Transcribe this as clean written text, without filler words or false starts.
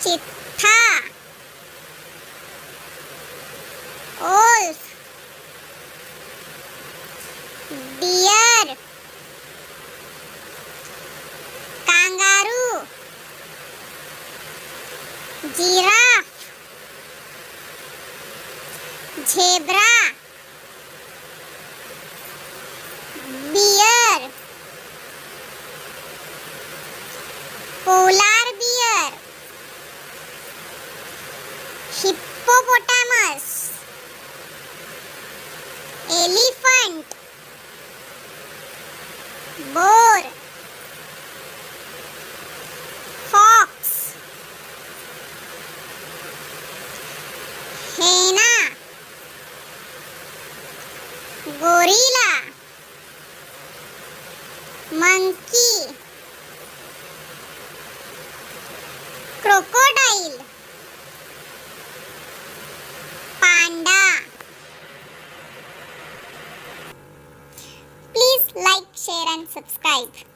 चित्ता, wolf, deer, kangaroo, giraffe, zebra, bear, polar bear, hippopotamus, elephant, boar, fox, hyena, gorilla, monkey, crocodile, panda. Please like, share and subscribe.